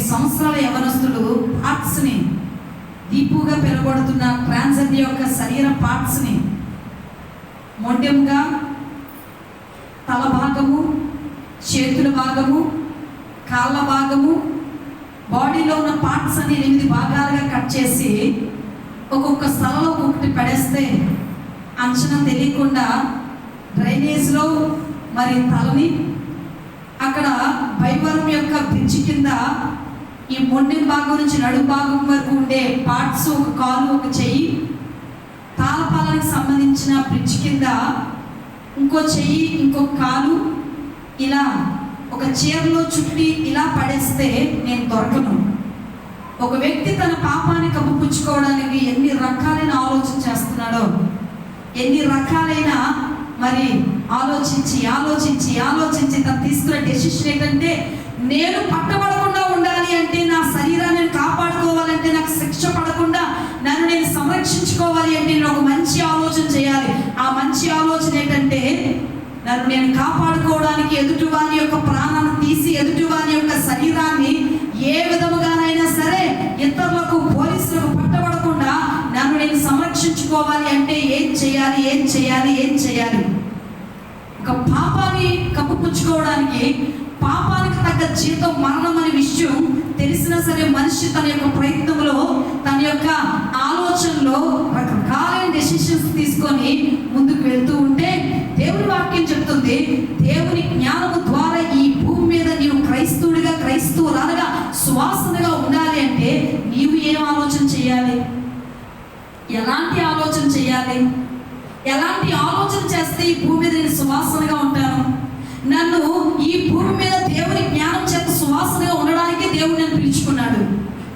సంవత్సరాల యవనస్తుడు పార్ట్స్ని, దీపుగా పిలువబడుతున్న ట్రాన్స్జెండర్ యొక్క శరీర పార్ట్స్ని మొండెముగా, తల భాగము, చేతుల భాగము, కాళ్ళ భాగము, బాడీలో ఉన్న పార్ట్స్ అన్ని 8 భాగాలుగా కట్ చేసి ఒక్కొక్క స్థలంలో ఒక్కొక్కటి పడేస్తే అంచనా తెలియకుండా డ్రైనేజ్లో మరి తలని అక్కడ భైవరం యొక్క బ్రిడ్జి కింద ఈ మొండెం భాగం నుంచి నడుము భాగం వరకు ఉండే పార్ట్స్, ఒక కాలు, ఒక చెయ్యి, తాళపాలనికి సంబంధించిన బ్రిడ్జ్ కింద ఇంకో చెయ్యి, ఇంకొక కాలు, ఇలా ఒక చీరలో చుట్టి ఇలా పడేస్తే నేను దొరకను. ఒక వ్యక్తి తన పాపాన్ని కప్పుపుచ్చుకోవడానికి ఎన్ని రకాలైన ఆలోచన చేస్తున్నాడో, ఎన్ని రకాలైన మరి ఆలోచించి తను తీసుకున్న డెసిషన్ ఏంటంటే, నేను పట్టబడకుండా ఉండాలి అంటే, నా శరీరాన్ని కాపాడుకోవాలంటే, నాకు శిక్ష పడకుండా నన్ను నేను సంరక్షించుకోవాలి అంటే నేను ఒక మంచి ఆలోచన చేయాలి. ఆ మంచి ఆలోచన ఏంటంటే, నన్ను నేను కాపాడుకోవడానికి ఎదుటివాని యొక్క ప్రాణాన్ని తీసి ఎదుటివాని యొక్క శరీరాన్ని ఏ విధముగానైనా సరే ఇతరులకు, పోలీసులకు పట్టబడకుండా నన్ను నేను సంరక్షించుకోవాలి అంటే ఏం చేయాలి? ఒక పాపాన్ని కప్పుపుచ్చుకోవడానికి పాపానికి తగ్గ జీతం మరణం అనే విషయం తెలిసినా సరే మనిషి తన యొక్క ప్రయత్నంలో, తన యొక్క ఆలోచనలో రకరకాలైన డెసిషన్స్ తీసుకొని ముందుకు వెళ్తూ ఉంటే దేవుని వాక్యం చెప్తుంది, దేవుని జ్ఞానము ద్వారా ఈ భూమి మీద నీవు క్రైస్తవురాలుగా సువాసనగా ఉండాలి అంటే నీవు ఏం ఆలోచన చేయాలి? ఎలాంటి ఆలోచన చేయాలి? ఎలాంటి ఆలోచన చేస్తే ఈ భూమి మీద నేను సువాసనగా ఉంటాను? నన్ను ఈ భూమి మీద దేవుని జ్ఞానం చేత సువాసనగా ఉండడానికి దేవుడు నన్ను పిలుచుకున్నాడు.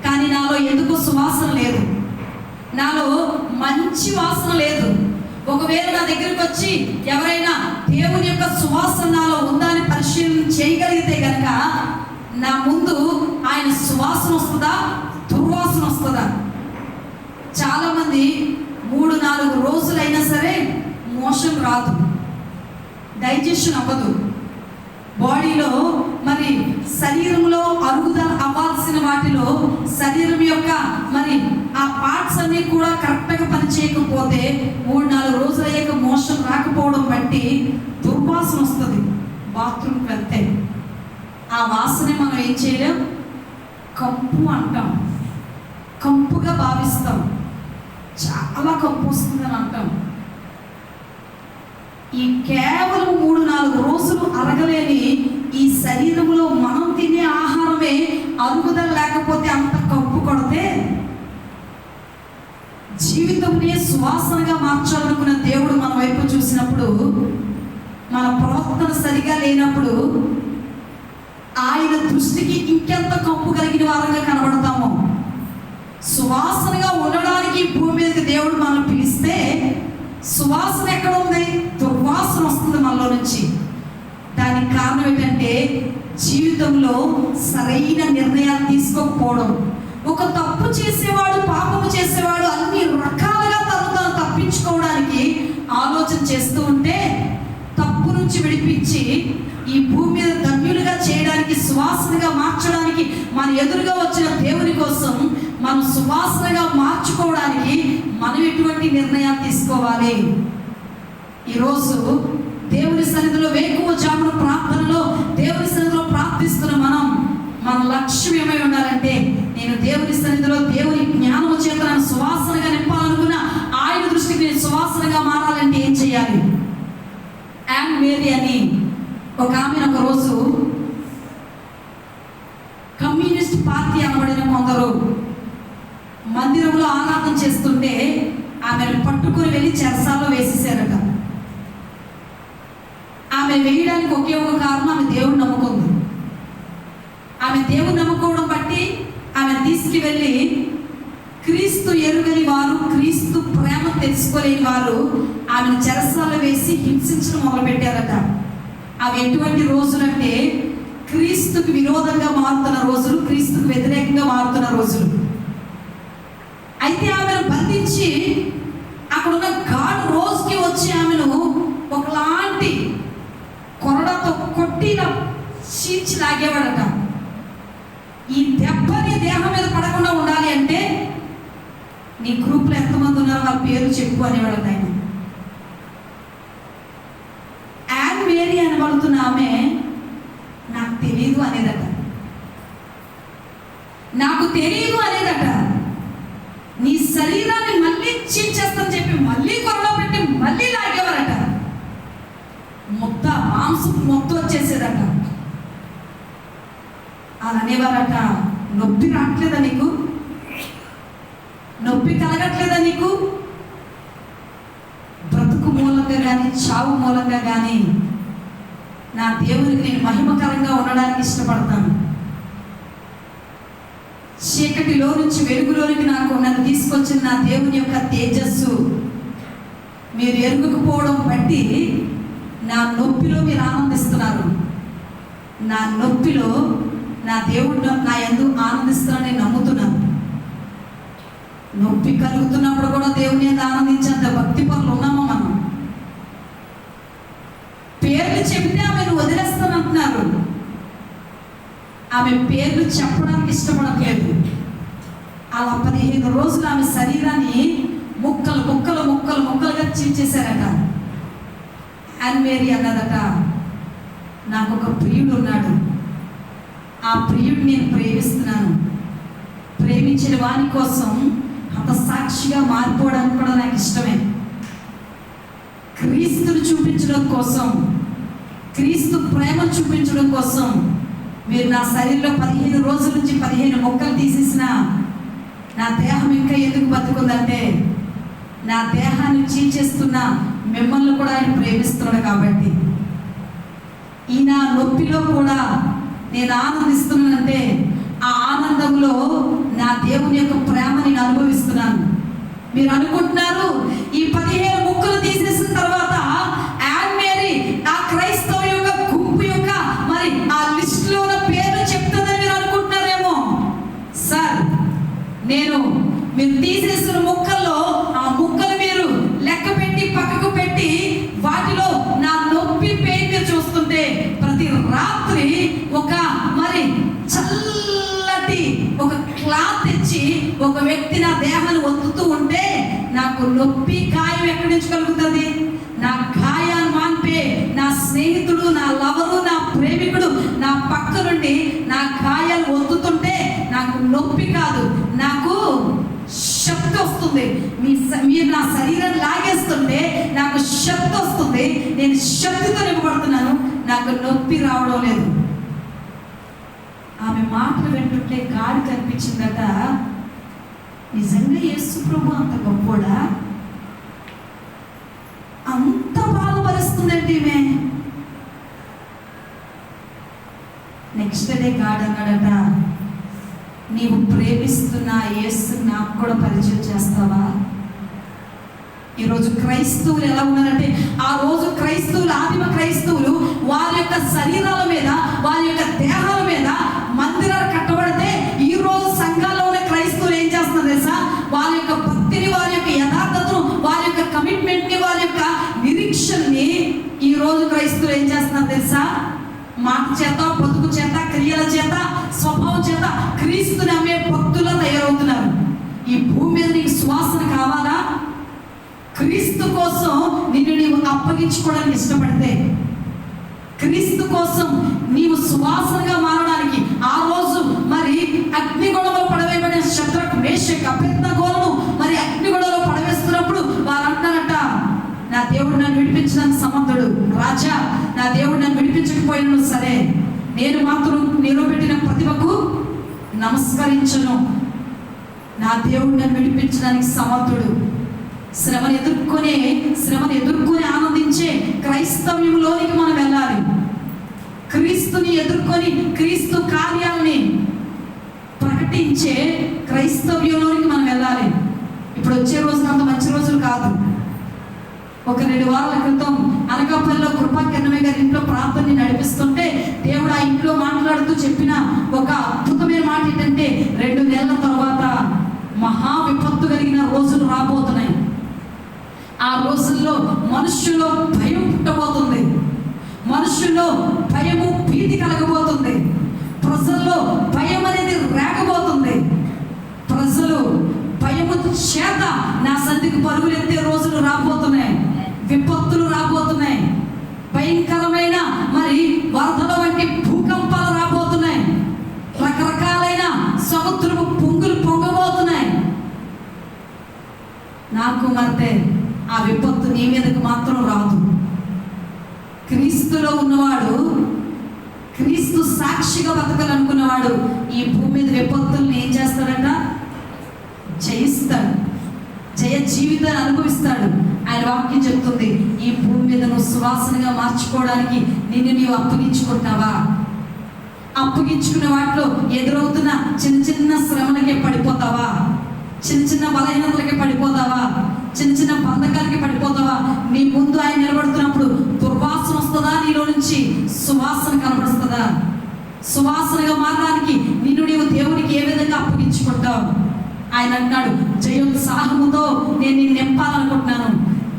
కానీ నాలో ఎందుకు సువాసన లేదు, నాలో మంచి వాసన లేదు. ఒకవేళ నా దగ్గరికి వచ్చి ఎవరైనా దేవుని యొక్క సువాసన నాలో ఉందా అని పరిశీలన చేయగలిగితే కనుక నా ముందు ఆయన సువాసన వస్తుందా, దుర్వాసన వస్తుందా? చాలామంది 3-4 రోజులైనా సరే మోషన్ రాదు, డైజెషన్ అవ్వదు, బాడీలో మరి శరీరంలో అరుగుదల అవ్వాల్సిన వాటిలో శరీరం యొక్క మరి ఆ పార్ట్స్ అన్నీ కూడా కరెక్ట్గా పనిచేయకపోతే 3-4 రోజులు అయ్యాక మోషన్ రాకపోవడం బట్టి దుర్వాసన వస్తుంది. బాత్రూమ్కి వెళ్తే ఆ వాసనే మనం ఏం చేయలేం, కంపు అంటాం, కంపుగా భావిస్తాం, చాలా కంపు వస్తుందని అంటాం. ఈ కేవలం 3-4 రోజులు అరగలేని ఈ శరీరంలో మనం తినే ఆహారమే అరుగుదల లేకపోతే అంత కంపు కొడితే, జీవితంనే సువాసనగా మార్చాలనుకున్న దేవుడు మన వైపు చూసినప్పుడు, మన ప్రవర్తన సరిగా లేనప్పుడు ఆయన దృష్టికి ఇంకెంత కంపు కలిగిన వారంగా కనబడతామో. సువాసనగా ఉండడానికి భూమి మీదకి దేవుడు మనం పిలిస్తే సువాసన ఎక్కడ ఉంది? దుర్వాసన వస్తుంది మనలో నుంచి. దానికి కారణం ఏంటంటే జీవితంలో సరైన నిర్ణయాలు తీసుకోకపోవడం. ఒక తప్పు చేసేవాడు, పాపము చేసేవాడు అన్ని రకాలుగా తను తప్పించుకోవడానికి ఆలోచన చేస్తూ ఉంటే, తప్పు నుంచి విడిపించి ఈ భూమి మీద ధన్యులుగా చేయడానికి, సువాసనగా మార్చడానికి, మన ఎదురుగా వచ్చిన దేవుని కోసం మనం సువాసనగా మార్చుకోవడానికి మనం ఎటువంటి నిర్ణయాలు తీసుకోవాలి? ఈరోజు దేవుని సన్నిధిలో వేకువజామున ప్రార్థనలో దేవుని సన్నిధిలో ప్రార్థిస్తున్న మన లక్ష్యం ఏమై ఉండాలంటే, నేను దేవుని సన్నిధిలో దేవుని జ్ఞానము చేత నన్ను సువాసనగా నింపాలనుకున్న ఆయన దృష్టికి నేను సువాసనగా మారాలంటే ఏం చేయాలి? యాన్ మేరీ అని ఒక ఆమె ఒకరోజు కమ్యూనిస్ట్ పార్టీ అనబడిన కొందరు మందిరంలో ఆరాధన చేస్తుంటే ఆమెను పట్టుకుని వెళ్ళి చెరసాల్లో వేసేసారట. ఆమె వేయడానికి ఒకే ఒక కారణం, ఆమె దేవుడు నమ్ముకుంది. ఆమె దేవుడు నమ్ముకోవడం బట్టి ఆమె తీసుకువెళ్ళి క్రీస్తు ఎరుగని వారు, క్రీస్తు ప్రేమ తెలుసుకోలేని వారు ఆమెను చెరసాల్లో వేసి హింసించడం మొదలుపెట్టారట. అవి ఎటువంటి రోజులంటే క్రీస్తుకు విరోధంగా మారుతున్న రోజులు, క్రీస్తుకు వ్యతిరేకంగా మారుతున్న రోజులు. అయితే ఆమెను బంధించి అక్కడున్న గాడ్ రోజుకి వచ్చి ఆమెను ఒకలాంటి కొరడాతో కొట్టి చీల్చి లాగేవాడట. ఈ దెబ్బ నీ దేహం మీద పడకుండా ఉండాలి అంటే నీ గ్రూప్లో ఎంతమంది ఉన్నారో వాళ్ళ పేరు చెప్పు అనేవాడు ఆయన. యాన్ మేరీ అనబడుతున్న ఆమె నాకు తెలీదు అనేదట, నాకు తెలియదు అనేదట. నీ శరీరాన్ని మళ్ళీ చీల్చేస్తాను చెప్పి మళ్ళీ కొరలో పెట్టి మళ్ళీ లాగేవారట. మొత్త మాంసం మొత్తం వచ్చేసేదట. అలా అనేవారట, నొప్పి రావట్లేదా నీకు, నొప్పి కలగట్లేదా నీకు? బ్రతుకు మూలంగా కానీ చావు మూలంగా కానీ నా దేవునికి నేను మహిమకరంగా ఉండడానికి ఇష్టపడతాను. చీకటిలో నుంచి వెలుగులోనికి నన్ను తీసుకొచ్చిన నా దేవుని యొక్క తేజస్సు మీరు ఎరుగుకపోవడం బట్టి నా నొప్పిలో మీరు ఆనందిస్తున్నారు. నా నొప్పిలో నా దేవుడు నా యందు ఆనందిస్తున్నానని నమ్ముతున్నాను. నొప్పి కలుగుతున్నప్పుడు కూడా దేవుని యందు ఆనందించేంత భక్తి పనులు ఉన్నామా మనం? పేర్లు చెబితే ఆమెను వదిలేస్తానంటున్నారు. ఆమె పేర్లు చెప్పడానికి ఇష్టపడట్లేదు. అలా 15 రోజులు ఆమె శరీరాన్ని ముక్కలుగా చీల్చేశారట. యాన్ మేరీ అన్నదట, నాకు ఒక ప్రియుడు ఉన్నాడు, ఆ ప్రియుడిని నేను ప్రేమిస్తున్నాను. ప్రేమించిన వాని కోసం హతసాక్షిగా మారిపోవడానికి కూడా నాకు ఇష్టమే. క్రీస్తుని చూపించడం కోసం, క్రీస్తు ప్రేమ చూపించడం కోసం మీరు నా శరీరంలో 15 రోజుల నుంచి 15 మొక్కలు తీసేసిన నా దేహం ఇంకా ఎందుకు బతుకుందంటే నా దేహాన్ని చీల్చేస్తున్న మిమ్మల్ని కూడా ఆయన ప్రేమిస్తున్నాడు కాబట్టి. ఈ నా నొప్పిలో కూడా నేను ఆనందిస్తున్నానంటే ఆ ఆనందంలో నా దేవుని యొక్క ప్రేమ నేను అనుభవిస్తున్నాను. మీరు అనుకుంటున్నారు ఈ 15 ముక్కలు తీసేసిన తర్వాత యాన్ మేరీ ఆ క్రైస్తవ యొక్క గుంపు యొక్క మరి ఆ లిస్టులో ఉన్న పేర్లు చెప్తుందని మీరు అనుకుంటున్నారేమో. సార్, నేను మీరు తీసేసిన ముక్కల్లో ఆ ముక్కలు మీరు లెక్క పెట్టి పక్కకు పెట్టి వాటిలో నా నొప్పి పెయిన్ మీరు చూస్తుంటే ప్రతి రాత్రి ఒక మరి చల్లటి ఒక క్లాత్ తెచ్చి ఒక వ్యక్తి నా దేహాన్ని ఒత్తుతూ ఉంటే నాకు నొప్పి గాయం ఎక్కడి నుంచి కలుగుతుంది? నా గాయాన్ని మాన్పే నా స్నేహితుడు, నా లవరు, నా ప్రేమికుడు నా పక్క నుండి నా గాయాలు ఒత్తుతుంటే నాకు నొప్పి కాదు, నాకు శక్తి వస్తుంది. మీరు నా శరీరం లాగేస్తుంటే నాకు శక్తి వస్తుంది. నేను శక్తితో నింపబడుతున్నాను, నాకు నొప్పి రావడం లేదు. ఆమె మాటలు వింటుంటే గాడి కనిపించిందట, నిజంగా యేసు ప్రభు అంత గొప్పోడా, అంత బాధపరుస్తుందండి ఈమె. నెక్స్ట్ డే గాడ్ అన్నాడట, నీవు ప్రేమిస్తున్న యేసు నాకు కూడా పరిచయం చేస్తావా? ఈరోజు క్రైస్తవులు ఎలా ఉన్నారంటే, ఆ రోజు క్రైస్తవులు, ఆదిమ క్రైస్తవులు వారి యొక్క శరీరాల మీద, వారి యొక్క దేహాల మీద మందిరాలు కట్టబడితే ఈ రోజు సంఘాల్లో ఉన్న క్రైస్తవులు ఏం చేస్తున్నారు తెలుసా? వారి యొక్క భక్తిని, వారి యొక్క యథార్థతను, వారి యొక్క కమిట్మెంట్ని, వారి యొక్క నిరీక్షణని ఈ రోజు క్రైస్తవులు ఏం చేస్తున్నారు తెలుసా? మాట చేత, బతుకు చేత, క్రియల చేత, స్వభావం చేత క్రీస్తుని అమ్మే భక్తులు తయారవుతున్నారు. ఈ భూమి మీద నీకు సువాసన కావాలా? క్రీస్తు కోసం నిన్ను నీవు అప్పగించుకోవడానికి ఇష్టపడితే, క్రీస్తు కోసం నీవు సువాసనగా మారడానికి, ఆ రోజు మరి అగ్నిగొడవలో పడవేయబడిన శద్రక్, మేషక్, అబేద్నెగోలను మరి అగ్నిగొడవలో పడవేస్తున్నప్పుడు వారు అంటారట, నా దేవుడు నన్ను విడిపించడానికి సమర్థుడు. రాజా, నా దేవుడు నన్ను విడిపించకపోయినా సరే నేను మాత్రం నిలబెట్టిన ప్రతిభకు నమస్కరించను. నా దేవుడు నన్ను విడిపించడానికి సమర్థుడు. శ్రమను ఎదుర్కొని ఆనందించే క్రైస్తవ్యంలోనికి మనం వెళ్ళాలి. క్రీస్తుని ఎదుర్కొని క్రీస్తు కార్యాలని ప్రకటించే క్రైస్తవ్యంలోనికి మనం వెళ్ళాలి. ఇప్పుడు వచ్చే రోజున అంత మంచి రోజులు కాదు. ఒక 2 వారాల క్రితం అనకాపల్లిలో కృపా కిరణమే గారి ఇంట్లో ప్రార్థనని నడిపిస్తుంటే దేవుడు ఆ ఇంట్లో మాట్లాడుతూ చెప్పిన ఒక అద్భుతమైన మాట ఏంటంటే, 2 నెలల తర్వాత మహా విపత్తు కలిగిన రోజులు రాబోతున్నాయి. ఆ రోజుల్లో మనుషుల్లో భయం పుట్టబోతుంది, మనుషుల్లో భయము, భీతి కలగబోతుంది. ప్రజల్లో భయం అనేది రేగబోతుంది. ప్రజలు భయము చేత నా సంధికి పరుగులెత్తే రోజులు రాబోతున్నాయి. విపత్తులు రాబోతున్నాయి. భయంకరమైన మరి వరదల వంటి భూకంపాలు రాబోతున్నాయి. రకరకాలైన సముద్రపు పొంగులు పొంగబోతున్నాయి. నాకు మరితే ఆ విపత్తు నీ మీదకి మాత్రం రాదు. క్రీస్తులో ఉన్నవాడు, క్రీస్తు సాక్షిగా బతకాలనుకున్నవాడు ఈ భూమి మీద విపత్తుల్ని ఏం చేస్తాడట? జయిస్తాడు. జయ జీవితాన్ని అనుభవిస్తాడు. ఆయన వాక్యం చెప్తుంది, ఈ భూమి మీద నువ్వు సువాసనగా మార్చుకోవడానికి నిన్ను నీవు అప్పగించుకుంటావా? అప్పగించుకున్న వాటిలో ఎదురవుతున్న చిన్న చిన్న శ్రమలకే పడిపోతావా? చిన్న చిన్న బలహీనతలకి పడిపోతావా? చిన్న చిన్న బంధకాలకి పడిపోతావా? నీ ముందు ఆయన నిలబడుతున్నప్పుడు దుర్వాసన వస్తుందా? నీలో నుంచి సువాసన కనబడుతుందా? సువాసనగా మారడానికి నిన్ను నీవు దేవునికి ఏ విధంగా అప్పగించుకుంటావు? ఆయన అంటాడు, జయోత్సాహముతో నేను నిన్ను నింపాలనుకుంటున్నాను.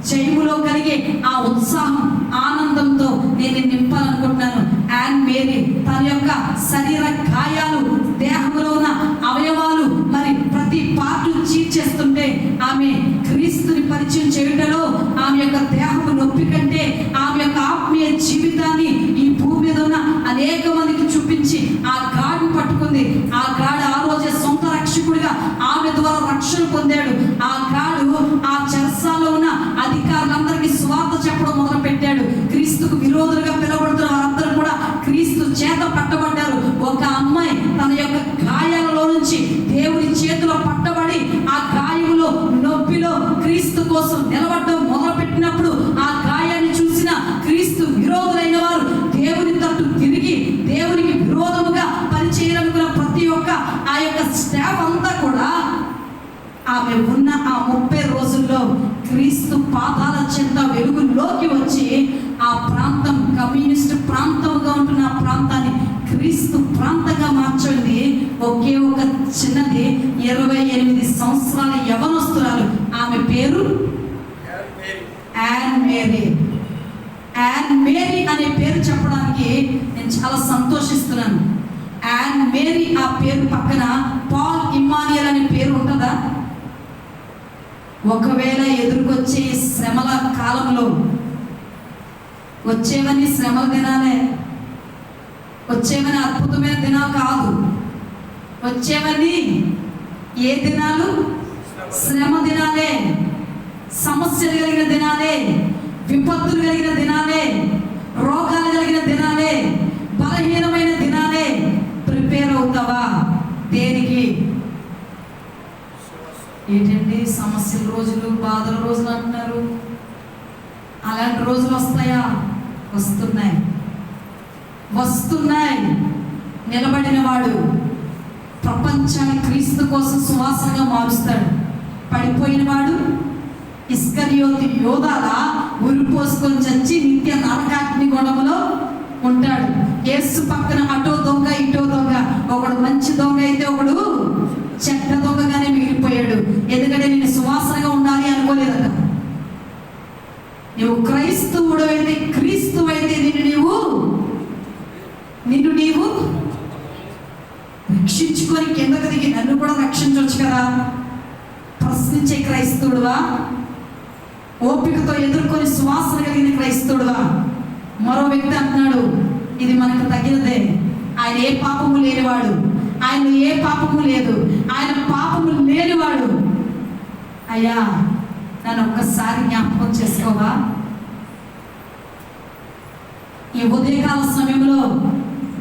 జయములో కలిగే ఆ ఉత్సాహం, ఆనందంతో నేను నింపాలనుకుంటున్నాను. అండ్ మేరీ తన యొక్క శరీర గాయాలు, దేహంలో ఉన్న అవయవాలు మరి ప్రతి పార్ట్ చీల్చేస్తుంటే ఆమె క్రీస్తుని పరిచయం చేయడంలో ఆమె యొక్క దేహము నొప్పి కంటే ఆమె యొక్క ఆత్మీయ జీవితాన్ని ఈ భూమి మీద ఉన్న అనేక మందికి చూపించి ఆ గాడిని పట్టుకుంది. ఆ గాడి ఆ రోజే సొంత రక్షకుడిగా ఆమె ద్వారా రక్షణ పొందాడు. ఆ గాడు ఆ చెరసాల్లో ఉన్న అధికారులందరికీ సువార్త చెప్పడం మొదలు పెట్టాడు. క్రీస్తుకు విరోధులుగా పిలువబడుతున్న వారందరూ కూడా క్రీస్తు చేత పట్టబడ్డారు. ఒక అమ్మాయి తన యొక్క గాయాలలో నుంచి దేవుని చేతిలో పట్టబడి ఆ గాయములో నొప్పిలో క్రీస్తు కోసం నిలబడడం మొదలు పెట్టినప్పుడు ఆ గాయాన్ని చూసిన క్రీస్తు విరోధులైన వారు దేవుని తట్టు తిరిగి దేవునికి విరోధముగా పనిచేయాలనుకున్న ప్రతి ఒక్క ఆ యొక్క స్టాఫ్ అంతా కూడా ఆమె ఉన్న ఆ 30 రోజుల్లో క్రీస్తు పాదాల చెంత వెలుగులోకి వచ్చి ఆ ప్రాంతం కమ్యూనిస్ట్ ప్రాంతంగా ఉంటున్న ఆ ప్రాంతాన్ని క్రీస్తు ప్రాంతంగా మార్చింది. ఒకే ఒక చిన్నది 28 సంవత్సరాల యవనస్తురాలు. ఆమె పేరు యాన్ మేరీ. యాన్ మేరీ అనే పేరు చెప్పడానికి నేను చాలా సంతోషిస్తున్నాను. యాన్ మేరీ ఆ పేరు పక్కన పాల్ ఇమ్మానియల్ అనే పేరు ఉంటుందా? ఒకవేళ ఎదురుకొచ్చే శ్రమల కాలంలో, వచ్చేవన్నీ శ్రమల దినాలే, వచ్చేవన్నీ అద్భుతమైన దినాలు కాదు. వచ్చేవన్నీ ఏ దినాలు? శ్రమ దినాలే, సమస్యలు కలిగిన దినాలే, విపత్తులు కలిగిన దినాలే, రోగాలు కలిగిన దినాలే, బలహీనమైన దినాలే. ప్రిపేర్ అవుతావా? దేనికి? ఏంటండి సమస్యల రోజులు, బాధల రోజులు అంటున్నారు? అలాంటి రోజులు వస్తాయా? వస్తున్నాయి, వస్తున్నాయి. నిలబడిన వాడు ప్రపంచాన్ని క్రీస్తు కోసం సువాసనగా మారుస్తాడు. పడిపోయిన వాడు ఇస్కరియోతు యోధాలా ఉరిపోసుకొని చచ్చి నిత్య నరకాగ్ని గొడవలో ఉంటాడు. యేసు పక్కన అటో దొంగ ఇటో దొంగ, ఒకడు మంచి దొంగ అయితే ఒకడు చెడ్డ దొంగగానే మిగిలిపోయాడు. ఎందుకంటే నేను సువాసనగా ఉండాలి అనుకోలేదట. నువ్వు క్రైస్తవుడు అయితే, క్రీస్తు అయితే నిన్ను నీవు రక్షించుకొని కిందకు దిగి నన్ను కూడా రక్షించవచ్చు కదా. ప్రశ్నించే క్రైస్తవుడువా? ఓపికతో ఎదుర్కొని సువాసన కలిగిన క్రైస్తవుడువా? మరో వ్యక్తి అంటున్నాడు, ఇది మనకు తగినదే. ఆయన ఏ పాపము లేనివాడు, ఆయన ఏ పాపము లేదు, ఆయన పాపము లేనివాడు. అయ్యా నన్ను ఒక్కసారి జ్ఞాపకం చేసుకోవా? ఈ ఉదయకాల సమయంలో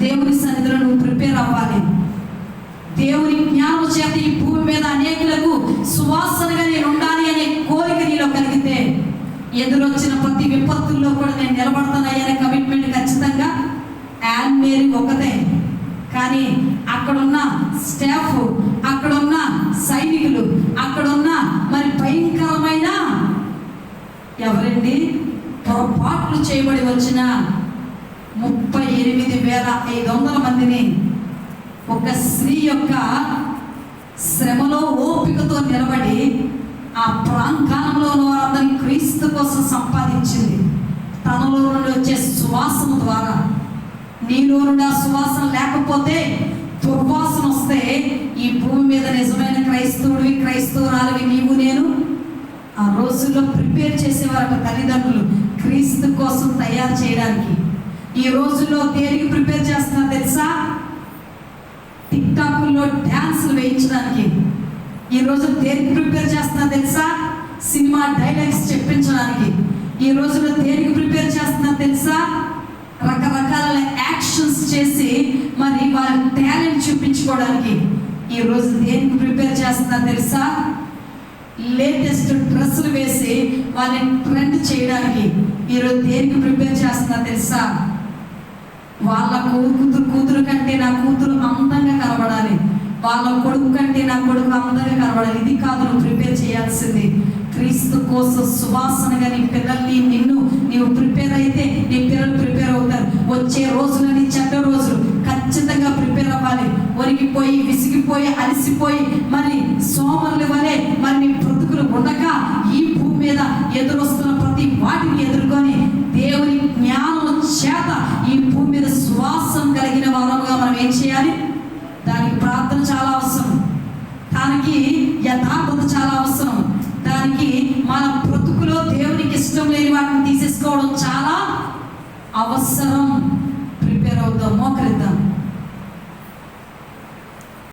దేవుని సన్నిధిలో నువ్వు ప్రిపేర్ అవ్వాలి. దేవుని జ్ఞానం చేత ఈ భూమి మీద అనేకులకు సువాసనగా నేను ఉండాలి అనే కోరిక నీలో కలిగితే ఎదురొచ్చిన ప్రతి విపత్తుల్లో కూడా నేను నిలబడతానయ్యనే కమిట్మెంట్ ఖచ్చితంగా యాన్ మేరీ ఒకటే. కానీ అక్కడున్న స్టాఫ్, అక్కడున్న సైనికులు, అక్కడున్న మరి భయంకరమైన ఎవరండి పొరపాట్లు చేయబడి వచ్చిన 38,500 మందిని ఒక స్త్రీ యొక్క శ్రమలో ఓపికతో నిలబడి ఆ ప్రాంగణంలో వారందరినీ క్రీస్తు కోసం సంపాదించింది. తనలో నుండి వచ్చే సువాసన ద్వారా నీలో నుండి ఆ సువాసన లేకపోతే, దుర్వాసన వస్తే, ఈ భూమి మీద నిజమైన క్రైస్తవుడివి క్రైస్తవురాలివి నీవు నేను ఆ రోజుల్లో ప్రిపేర్ చేసేవారట తల్లిదండ్రులు క్రీస్తు కోసం తయారు చేయడానికి. ఈ రోజుల్లో దేనికి ప్రిపేర్ చేస్తున్నారు తెలుసా? టిక్టాక్లో డ్యాన్సులు వేయించడానికి. ఈ రోజు దేనికి ప్రిపేర్ చేస్తున్నారు తెలుసా? సినిమా డైలాగ్స్ చెప్పించడానికి. ఈ రోజుల్లో దేనికి ప్రిపేర్ చేస్తున్నారు తెలుసా? రకరకాల యాక్షన్స్ చేసి మరి వాళ్ళ టాలెంట్ చూపించుకోవడానికి. ఈ రోజు దేనికి ప్రిపేర్ చేస్తున్నారు తెలుసా? లేటెస్ట్ డ్రెస్సులు వేసి వాళ్ళని ట్రెండ్ చేయడానికి. ఈరోజు దేనికి ప్రిపేర్ చేస్తున్నారు తెలుసా? వాళ్ళ కూతురు కంటే నా కూతురు అందంగా కనబడాలి, వాళ్ళ కొడుకు కంటే నా కొడుకు అందంగా కనబడాలి. ఇది కాదు నువ్వు ప్రిపేర్ చేయాల్సింది. క్రీస్తు కోసం సువాసనగా నీ పిల్లల్ని నీవు ప్రిపేర్ అయితే నీ పిల్లలు ప్రిపేర్ అవుతారు. వచ్చే రోజులని చెడ్డ రోజులు ఖచ్చితంగా ప్రిపేర్ అవ్వాలి. ఒరిగిపోయి విసిగిపోయి అలసిపోయి మరి సోమరుల వలె మరి నీ బ్రతుకులు ఉండగా ఈ భూమి మీద ఎదురొస్తున్న ప్రతి వాటిని ఎదుర్కొని దేవుని జ్ఞానం చేత ఈ భూమి మీద సువాసన కలిగిన వారముగా మనం ఏం చేయాలి? దానికి ప్రార్థన చాలా అవసరం, దానికి యథార్థత చాలా అవసరం, దానికి మన బ్రతుకులో దేవునికి ఇష్టం లేని వాటిని తీసేసుకోవడం చాలా అవసరం. ప్రిపేర్ అవుతాం, మోకరిద్దాం.